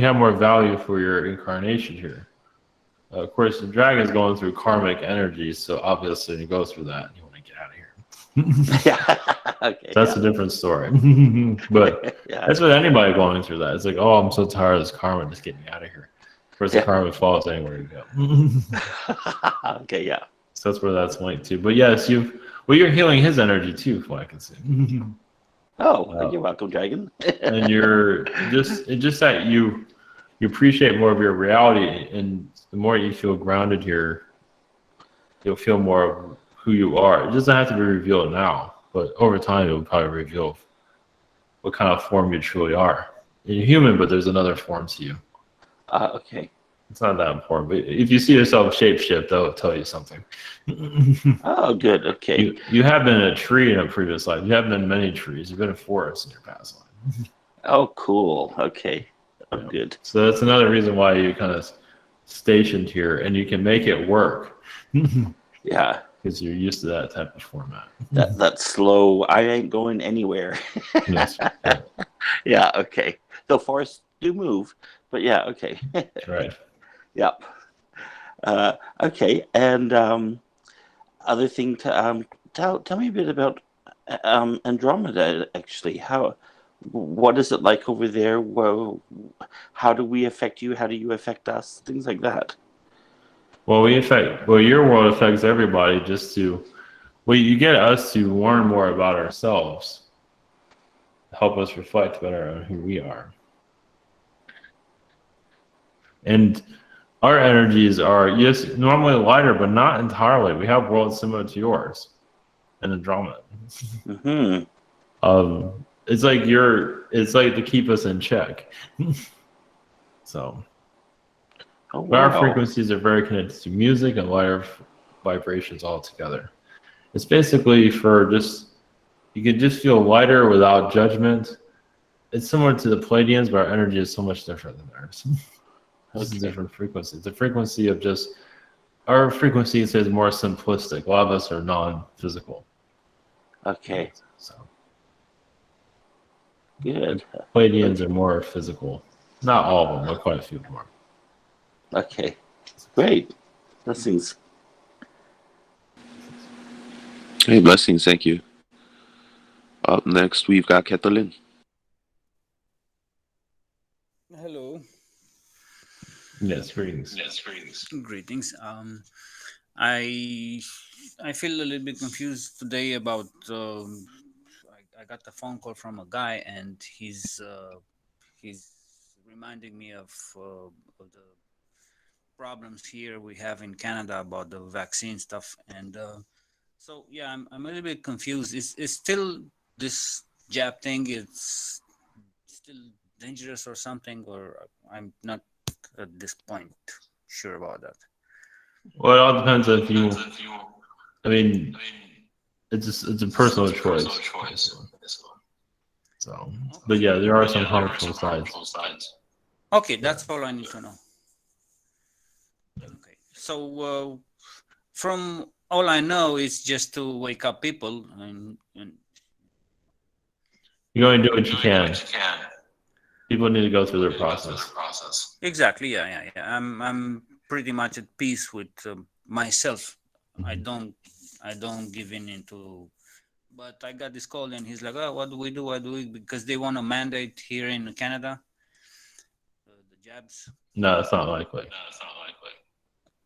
have more value for your incarnation here. Of course, the dragon is going through karmic energies, so obviously you go through that and you want to get out of here. Okay, that's a different story. But that's with anybody going through that. It's like, oh, I'm so tired of this karma, just get me out of here. Of course, the karma follows anywhere you go. Okay, yeah. So that's where that's linked to. But yes, you're healing his energy too, from what I can see. You're welcome, Dragon. And you're just that you appreciate more of your reality, and the more you feel grounded here, you'll feel more of who you are. It doesn't have to be revealed now, but over time it will probably reveal what kind of form you truly are. You're human, but there's another form to you. Okay. It's not that important, but if you see yourself shapeshift, that will tell you something. Oh, good. Okay. You have been a tree in a previous life. You have been in many trees. You've been a forest in your past life. Oh, cool. Okay. Oh, Yeah. good. So that's another reason why you kind of stationed here, and you can make it work. Yeah. Because you're used to that type of format. That's slow. I ain't going anywhere. Yes. Yeah. Yeah. Okay. The forests do move, but yeah. Okay. Right. Yep. Okay. And other thing to tell me a bit about Andromeda. Actually, what is it like over there? Well, how do we affect you? How do you affect us? Things like that. Well, your world affects everybody you get us to learn more about ourselves, help us reflect better on who we are. And our energies are, yes, normally lighter, but not entirely. We have worlds similar to yours and Andromeda. Mm-hmm. It's like to keep us in check. So. Oh, But our wow. frequencies are very connected to music and lighter vibrations all together. It's basically you can just feel lighter without judgment. It's similar to the Palladians, but our energy is so much different than theirs. It's a different frequency. The frequency of our frequency is more simplistic. A lot of us are non-physical. Okay. So. Good. Palladians are more physical. Not all of them, but quite a few more. Okay, great. Blessings. Hey, blessings. Thank you. Up next, we've got Kealin. Hello. Yes, greetings. Greetings. I feel a little bit confused today about. I got a phone call from a guy, and he's reminding me of the problems here we have in Canada about the vaccine stuff, and so yeah, I'm a little bit confused. Is still this jab thing? It's still dangerous or something, or I'm not at this point sure about that. Well, it all depends if you. I mean, it's a personal choice. So, but yeah, there are some harmful sides. Okay, that's all I need to know. Okay, so from all I know is just to wake up people and you're going to do what you can. People need to go through their process. Exactly. Yeah. I'm pretty much at peace with myself. Mm-hmm. I don't give in into. But I got this call and he's like, "Oh, what do we do? What do we?" Because they want a mandate here in Canada. The jabs. No, it's not likely.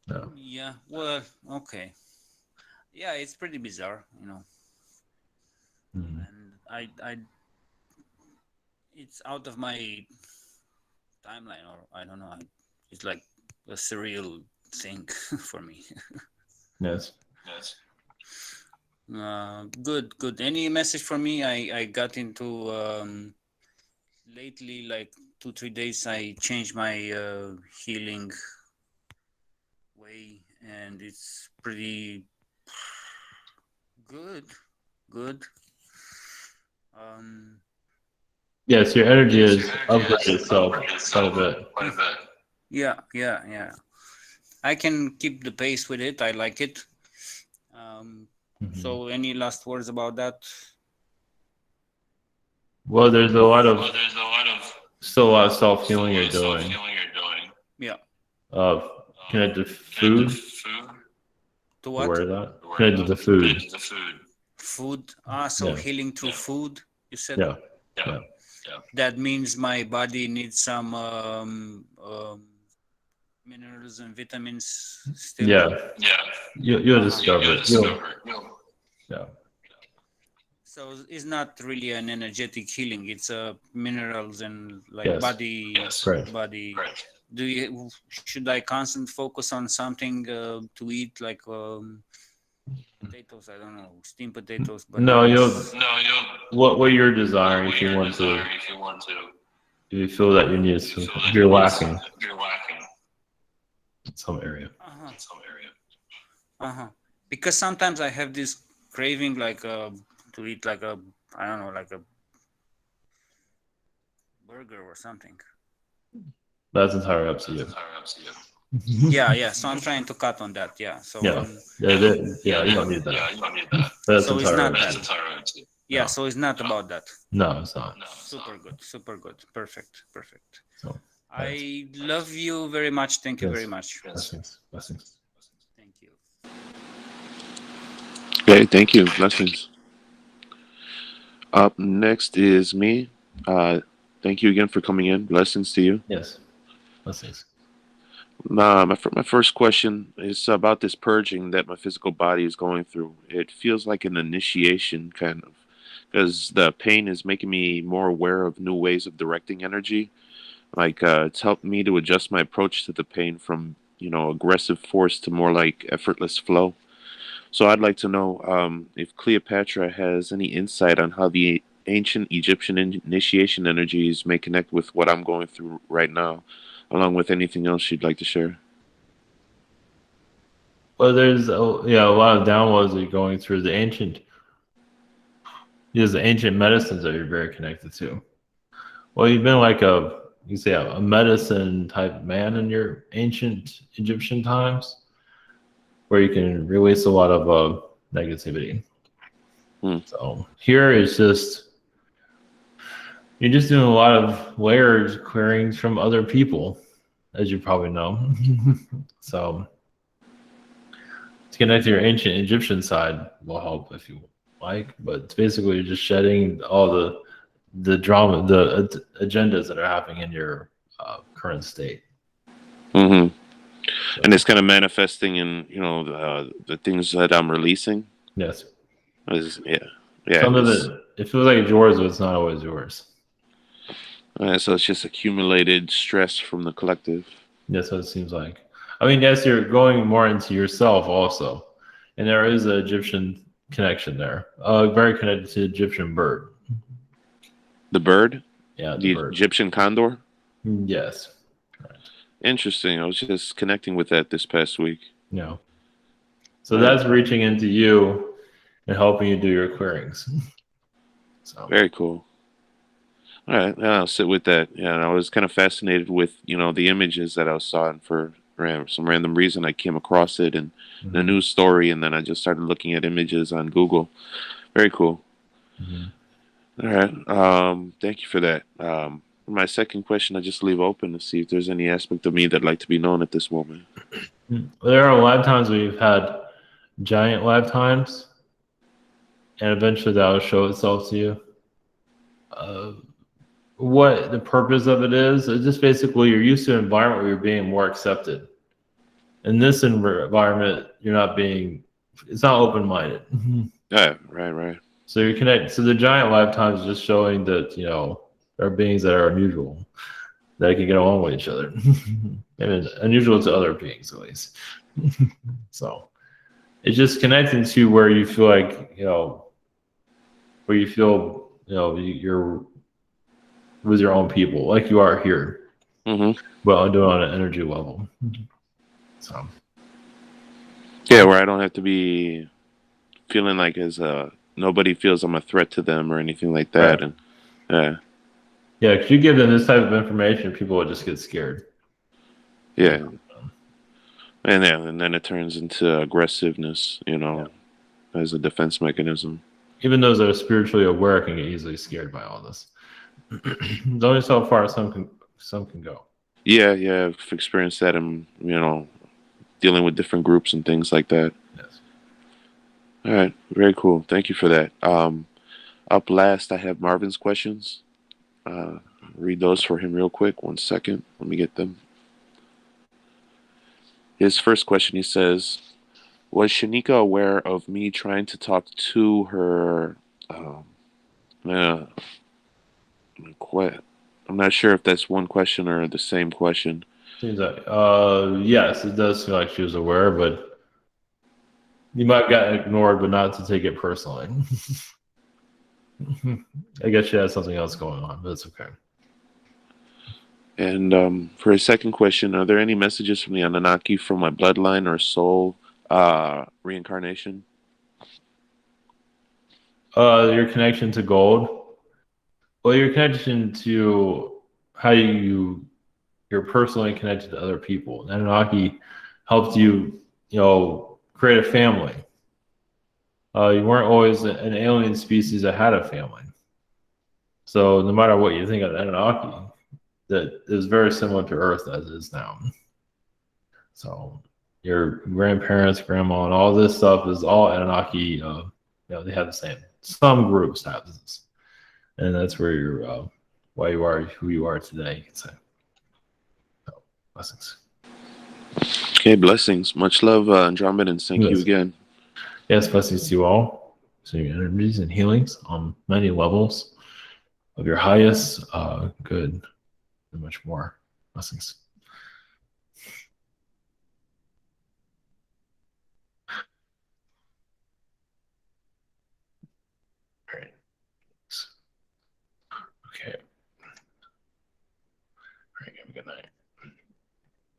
No. Yeah. Well. Okay. Yeah, it's pretty bizarre, Mm-hmm. And it's out of my timeline, or I don't know. It's like a surreal thing for me. Yes. Good. Any message for me? I got into lately, like 2-3 days. I changed my healing way, and it's pretty good. Yes, your energy is upgraded itself quite a bit. Yeah. I can keep the pace with it. I like it. So any last words about that? Well, there's still a lot of self-healing you're doing. Yeah. Connected to food. To what? Aware of that? Connected to food. Food. So healing through food, you said? Yeah. That means my body needs some minerals and vitamins still. Yeah. You'll discover it. Yeah. So it's not really an energetic healing. It's minerals and like Yes. body. Right. Body. Should I constantly focus on something to eat, like potatoes? I don't know, steamed potatoes. But No, what you're desiring if you want to. you feel that you need some, you're lacking in some area. Because sometimes I have this craving, like to eat like a, I don't know, like a burger or something. That's entirely up to you. Yeah. So I'm trying to cut on that. Yeah. So Yeah, you don't need that. That's so it's entirely not up to that. you. Yeah. No. So it's not about that. No, it's not. Super good. Super good. Perfect. So, I love you very much. Thank you yes. very much. Blessings. Thank you. Okay, thank you. Blessings. Up next is me. Thank you again for coming in. Blessings to you. Yes. Blessings. My first question is about this purging that my physical body is going through. It feels like an initiation, kind of, because the pain is making me more aware of new ways of directing energy. Like it's helped me to adjust my approach to the pain from aggressive force to more like effortless flow. So I'd like to know if Cleopatra has any insight on how the ancient Egyptian initiation energies may connect with what I'm going through right now, along with anything else you'd like to share. Well, there's a lot of downloads that you're going through. There's the ancient medicines that you're very connected to. Well, you've been like a medicine type man in your ancient Egyptian times, where you can release a lot of negativity. So here it's just you're just doing a lot of layers clearings from other people, as you probably know. So to connect to your ancient Egyptian side will help if you like, but it's basically you're just shedding all the drama, the agendas that are happening in your current state. Mm-hmm. And it's kind of manifesting in the things that I'm releasing. Yes. Yeah. Some of it feels like it's yours, but it's not always yours. So it's just accumulated stress from the collective. That's what it seems like. I mean, yes, you're going more into yourself also, and there is an Egyptian connection there. Very connected to the Egyptian bird. The bird? Yeah, the bird. Egyptian condor? Yes. Interesting. I was just connecting with that this past week. Yeah. So that's reaching into you and helping you do your clearings. So very cool. All right, I'll sit with that. Yeah, and I was kind of fascinated with the images that I saw, and for some random reason I came across it in the news story, and then I just started looking at images on Google. Very cool. All right. Thank you for that. My second question, I just leave open to see if there's any aspect of me that'd like to be known at this moment. There are lifetimes where you've had giant lifetimes, and eventually that will show itself to you. What the purpose of it is just basically you're used to an environment where you're being more accepted. In this environment, it's not open-minded. Yeah, right. So you're connected. So the giant lifetimes is just showing that, there are beings that are unusual, that can get along with each other. I mean, unusual to other beings, at least. So it's just connecting to where you feel like, where you feel, you're with your own people, like you are here. But I'm doing on an energy level. So yeah, where I don't have to be feeling like nobody feels I'm a threat to them or anything like that. Right. And yeah, because you give them this type of information, people will just get scared. Yeah. And then it turns into aggressiveness, as a defense mechanism. Even those that are spiritually aware can get easily scared by all this. There's only so far some can go. Yeah, I've experienced that in, dealing with different groups and things like that. Yes. All right, very cool. Thank you for that. Up last, I have Marvin's questions. Read those for him real quick. 1 second. Let me get them. His first question, he says, was Shanika aware of me trying to talk to her? I'm not sure if that's one question or the same question. Seems like, yes, it does seem like she was aware, but you might have gotten ignored, but not to take it personally. I guess she has something else going on, but it's okay. For his second question, are there any messages from the Anunnaki from my bloodline or soul reincarnation? Your connection to gold. Well, your connection to how you're personally connected to other people. And Anunnaki helped you, create a family. You weren't always an alien species that had a family. So no matter what you think of Anunnaki, that is very similar to Earth as it is now. So your grandparents, grandma, and all this stuff is all Anunnaki. They have the same. Some groups have this, and that's where you're why you are who you are today. You can say. So, blessings. Okay, blessings. Much love, Andromedans. Thank you again. Yes, blessings to you all. So your energies and healings on many levels of your highest good and much more. Blessings. All right. Okay. All right, have a good night.